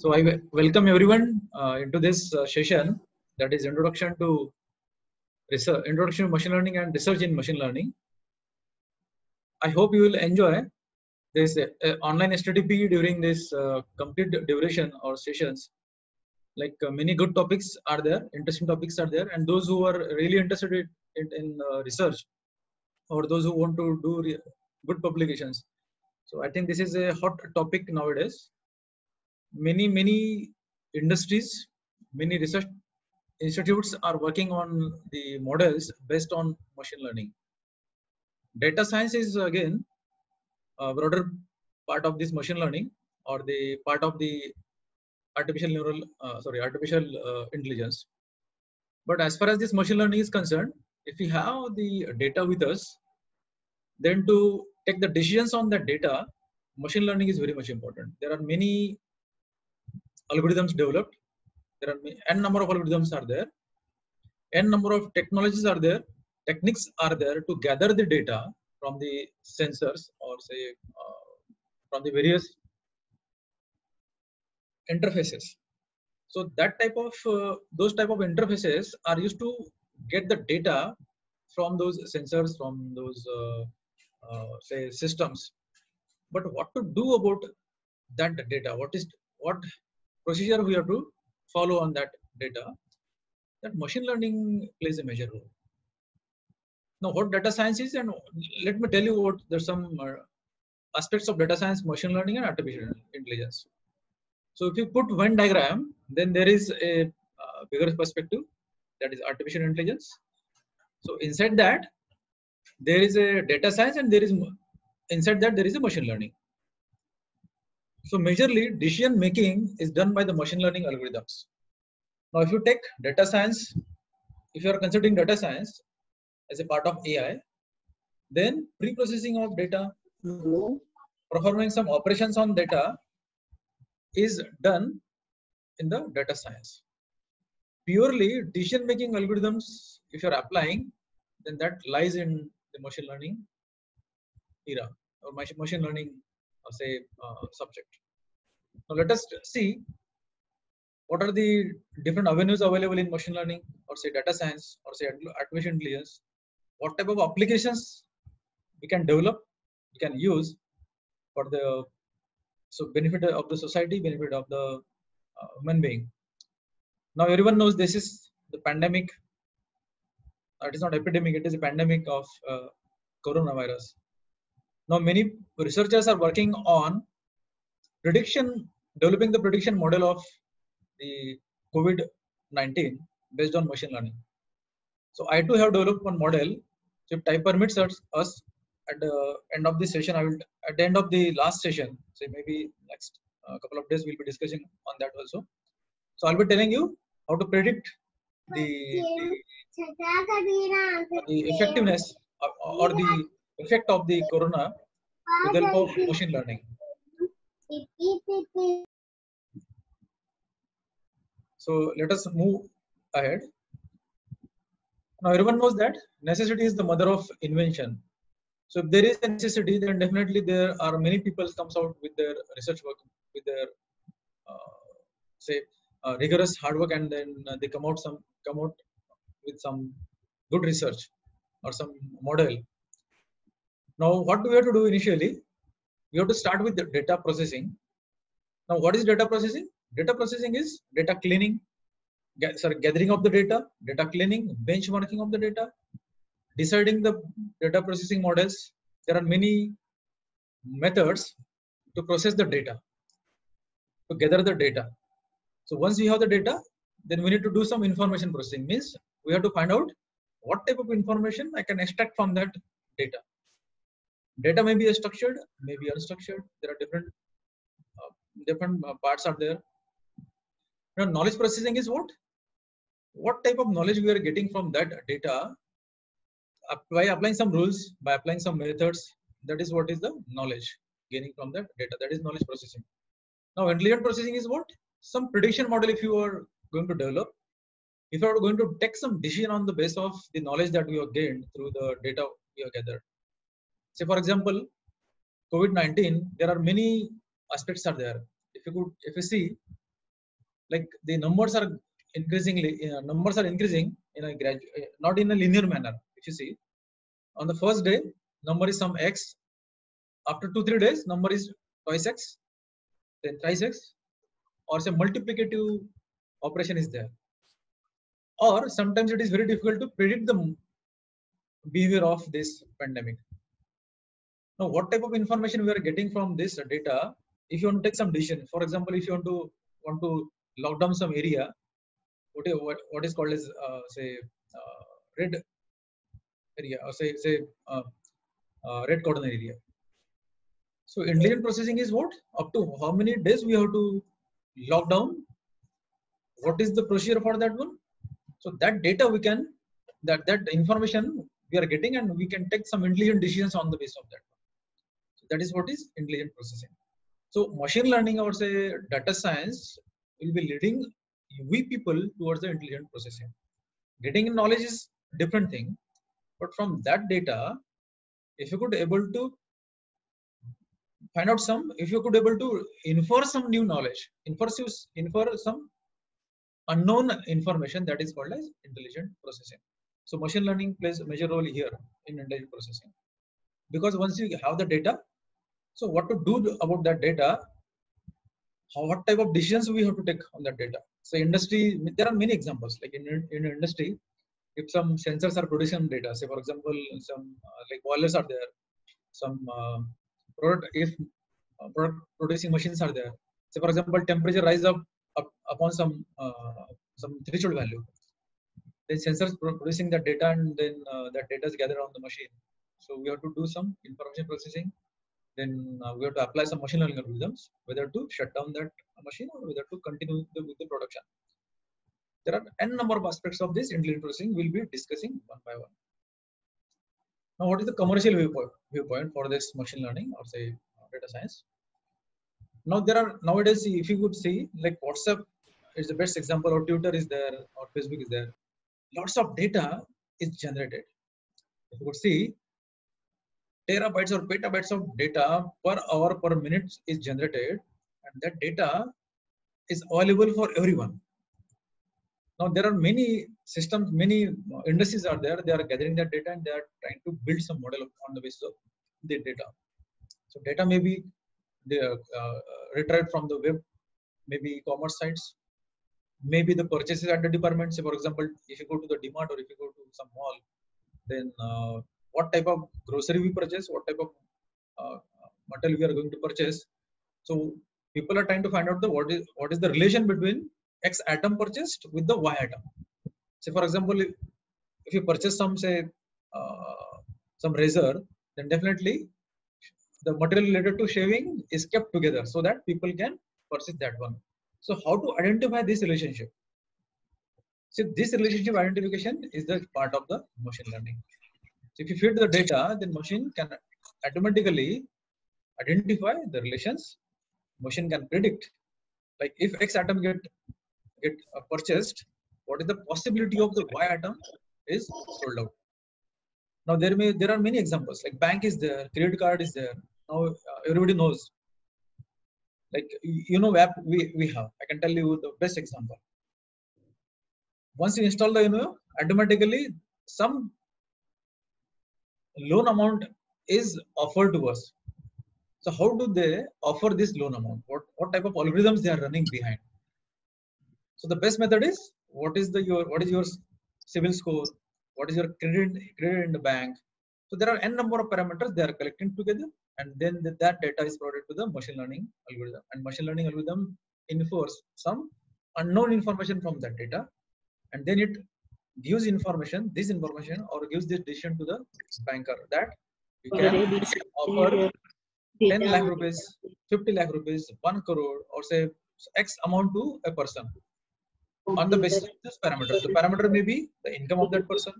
So I welcome everyone into this session, that is introduction to research, introduction to machine learning and research in machine learning. I hope you will enjoy this online STTP during this complete duration or sessions. Like many good topics are there, interesting topics are there, and those who are really interested in research or those who want to do good publications. So I think this is a hot topic nowadays. Many industries, many research institutes are working on the models based on machine learning. Data science is again a broader part of this machine learning or the part of the artificial intelligence. But as far as this machine learning is concerned, if we have the data with us, then to take the decisions on that data, machine learning is very much important. There are many algorithms developed. There are n number of algorithms are there. N number of technologies are there, techniques are there to gather the data from the sensors or say from the various interfaces. So that type of those type of interfaces are used to get the data from those sensors, from those say systems. But what to do about that data? What procedure we have to follow on that data? That machine learning plays a major role. Now, what data science is, and let me tell you what there's some aspects of data science, machine learning, and artificial intelligence. So, if you put Venn diagram, then there is a bigger perspective, that is artificial intelligence. So, inside that there is a data science, and there is inside that there is a machine learning. So, majorly decision making is done by the machine learning algorithms. Now, if you take data science, if you are considering data science as a part of AI, then pre-processing of data, performing some operations on data is done in the data science. Purely decision-making algorithms, if you are applying, then that lies in the machine learning era or machine learning, say, subject. Now let us see what are the different avenues available in machine learning or say data science or say artificial intelligence. What type of applications we can develop, we can use for the benefit of the society, benefit of the human being. Now everyone knows this is the pandemic. It is not epidemic; it is a pandemic of coronavirus. Now many researchers are working on developing the prediction model of the COVID-19 based on machine learning. So I too have developed one model. So if time permits us, at the end of this session, at the end of the last session, say maybe next couple of days, we'll be discussing on that also. So I'll be telling you how to predict the effectiveness or the effect of the corona with the help of machine learning. So let us move ahead. Now everyone knows that necessity is the mother of invention. So if there is a necessity, then definitely there are many people comes out with their research work, with their say rigorous hard work, and then they come out with some good research or some model. Now what do we have to do initially? We have to start with the data processing. Now what is data processing? Data processing is data cleaning, gathering of the data, data cleaning, benchmarking of the data, deciding the data processing models. There are many methods to process the data, to gather the data. So once we have the data, then we need to do some information processing. Means we have to find out what type of information I can extract from that data. Data may be structured, may be unstructured. There are different parts are there. Now knowledge processing is what? What type of knowledge we are getting from that data by applying some rules, by applying some methods. That is what is the knowledge gaining from that data. That is knowledge processing. Now intelligent processing is what? Some prediction model if you are going to develop. If you are going to take some decision on the basis of the knowledge that we have gained through the data we have gathered. Say for example, COVID-19, there are many aspects are there. If you see, like the numbers are increasing in a not in a linear manner. If you see, on the first day number is some x, after 2-3 days number is twice x, then thrice x, or say multiplicative operation is there. Or sometimes it is very difficult to predict the behavior of this pandemic. Now what type of information we are getting from this data? If you want to take some decision, for example, if you want to lock down some area, what is called as say red area, or say red cordon area. So intelligent processing is what? Up to how many days we have to lock down? What is the procedure for that one? So that data we can, that information we are getting, and we can take some intelligent decisions on the basis of that. So that is what is intelligent processing. So machine learning, or say data science, will be leading we people towards the intelligent processing. Getting knowledge is different thing, but from that data, if you could able to find out some, if you could able to infer some new knowledge, infer some unknown information, that is called as intelligent processing. So machine learning plays a major role here in intelligent processing, because once you have the data, so what to do about that data, what type of decisions we have to take on that data. So industry, there are many examples, like in industry, if some sensors are producing data, say for example some like boilers are there, some product producing machines are there. Say for example temperature rise up upon some threshold value, then sensors producing that data, and then that data is gathered on the machine. So we have to do some information processing, then we have to apply some machine learning algorithms, whether to shut down that machine or whether to continue with the production. There are n number of aspects of this intelligent processing we'll be discussing one by one. Now what is the commercial viewpoint for this machine learning, or say data science? Now there are nowadays, if you could see, like WhatsApp is the best example, or Twitter is there, or Facebook is there. Lots of data is generated. If you could see, terabytes or petabytes of data per hour, per minute is generated, and that data is available for everyone. Now there are many systems, many industries are there. They are gathering that data, and they are trying to build some model on the basis of the data. So data may be retrieved from the web, maybe e-commerce sites, maybe the purchases at the department. Say for example, if you go to the DMart or if you go to some mall, then what type of grocery we purchase, what type of material we are going to purchase. So people are trying to find out what is the relation between X item purchased with the Y item. Say for example, if you purchase some razor, then definitely the material related to shaving is kept together so that people can purchase that one. So how to identify this relationship? So this relationship identification is the part of the machine learning. So if you feed the data, then machine can automatically identify the relations. Machine can predict, like if X item get purchased, what is the possibility of the Y item is sold out. Now there are many examples, like bank is there, credit card is there. Now everybody knows, like app we have. I can tell you the best example. Once you install the automatically some loan amount is offered to us. So how do they offer this loan amount? What type of algorithms they are running behind? So the best method is, what is your CIBIL score? What is your credit in the bank? So there are n number of parameters they are collecting together, and then that data is provided to the machine learning algorithm, and machine learning algorithm infers some unknown information from that data, and then it gives this information or gives this decision to the banker that you can offer 10 lakh rupees, 50 lakh rupees, 1 crore, or say X amount to a person on the basis of this parameter. The parameter may be the income of that person,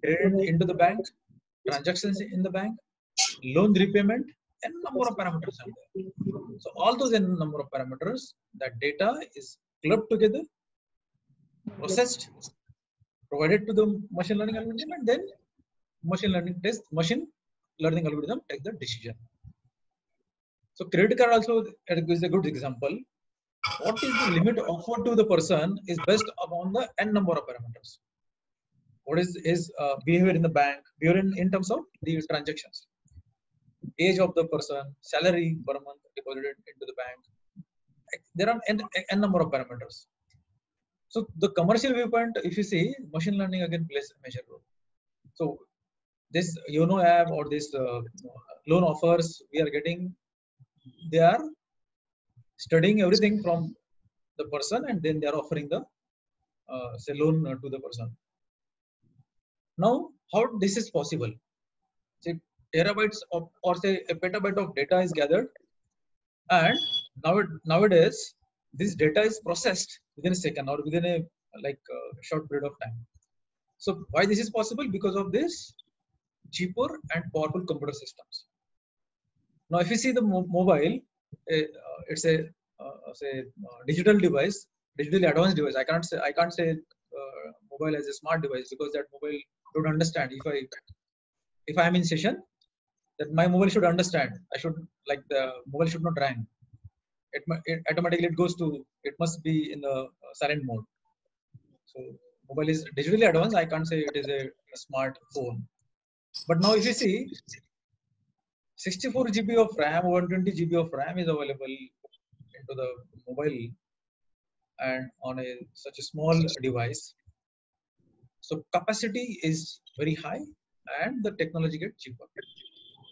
credit into the bank, transactions in the bank, loan repayment, n number of parameters are there. So all those n number of parameters, that data is clubbed together, processed, provided to the machine learning algorithm, and then machine learning algorithm take the decision. So credit card also is a good example. what is the limit offered to the person is based upon the n number of parameters. What is his behavior in the bank, behavior in terms of the transactions, age of the person, salary per month deposited into the bank. There are n number of parameters. So the commercial viewpoint, if you see, machine learning again plays a major role. So this YONO app or this loan offers we are getting, they are studying everything from the person and then they are offering the say loan to the person. Now, how this is possible? Say terabytes of, or say a petabyte of data is gathered, and nowadays this data is processed within a second or within a short period of time. So why this is possible? Because of this cheaper and powerful computer systems. Now, if you see the mobile, it's a digital device, digitally advanced device. I can't say mobile as a smart device because that mobile don't understand. If I am in session, that my mobile should understand. The mobile should not ring. It automatically it must be in the silent mode. So mobile is digitally advanced. I can't say it is a smart phone. But now if you see, 64 GB of RAM, 120 GB of RAM is available into the mobile and on such a small device. So capacity is very high and the technology gets cheaper.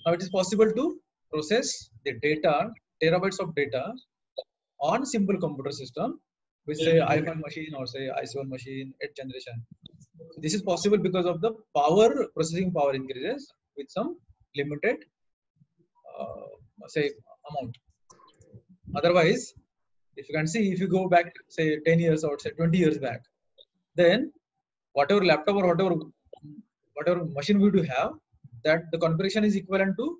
Now it is possible to process the data, terabytes of data on simple computer system with say i5 machine or say i7 machine 8th generation. So this is possible because of the processing power increases with some limited say amount. Otherwise, if you can see, if you go back say 10 years or say 20 years back, then whatever laptop or whatever machine we do have, that the configuration is equivalent to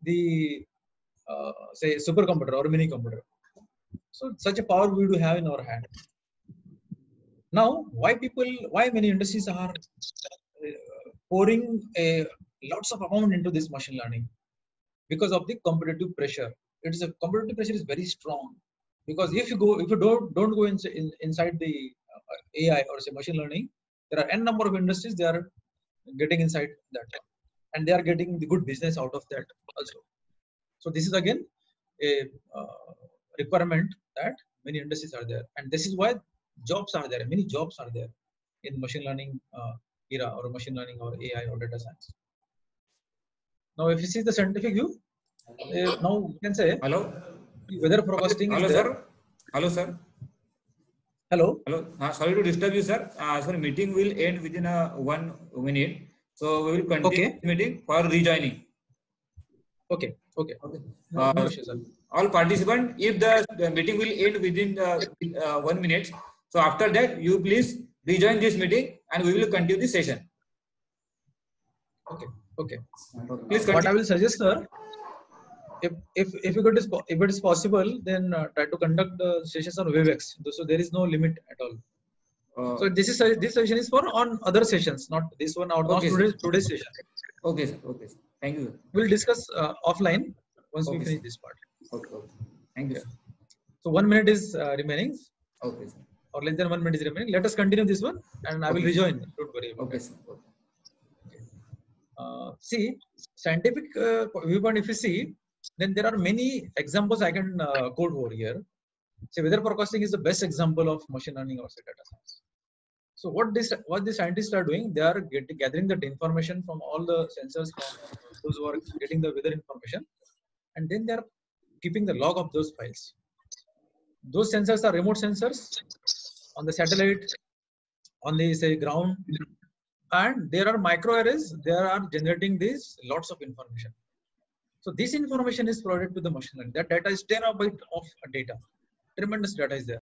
the say supercomputer or mini computer. So such a power we do have in our hand. Now, why many industries are pouring lots of amount into this machine learning? Because of the competitive pressure. Competitive pressure is very strong. Because if you don't go inside the AI or say machine learning, there are n number of industries they are getting inside that, and they are getting the good business out of that also. So this is again a requirement that many industries are there, and this is why jobs are there. Many jobs are there in machine learning era or machine learning or AI or data science. Now, if you see the scientific view, now we can say hello, weather forecasting hello, is there. Sir. Hello, sir. Hello. Hello. Sorry to disturb you, sir. Sorry, meeting will end within 1 minute. So we will continue the meeting for rejoining. Okay. No issue, sir. All participants, if the meeting will end within 1 minute, so after that you please rejoin this meeting and we will continue the session. Okay. Please continue. What I will suggest, sir, if it is possible, then try to conduct the sessions on Webex. So there is no limit at all. So this session is for on other sessions, not this one or not today's session. Okay, sir. Okay, sir. Thank you, sir. We'll discuss offline once we finish this part. Okay. Thank you, sir. So 1 minute is remaining. Okay, sir. Or less than 1 minute is remaining. Let us continue this one, and I will rejoin. Don't worry about it. Sir. Okay. See, scientific viewpoint, if you see, then there are many examples I can quote over here. See, weather forecasting is the best example of machine learning or data science. So what the scientists are doing, they are gathering the information from all the sensors, from those who are getting the weather information, and then they are keeping the log of those files. Those sensors are remote sensors on the satellite, on the say ground, and there are microarrays. They are generating these lots of information. So this information is provided to the machine learning. That data is terabyte of data. Tremendous data is there.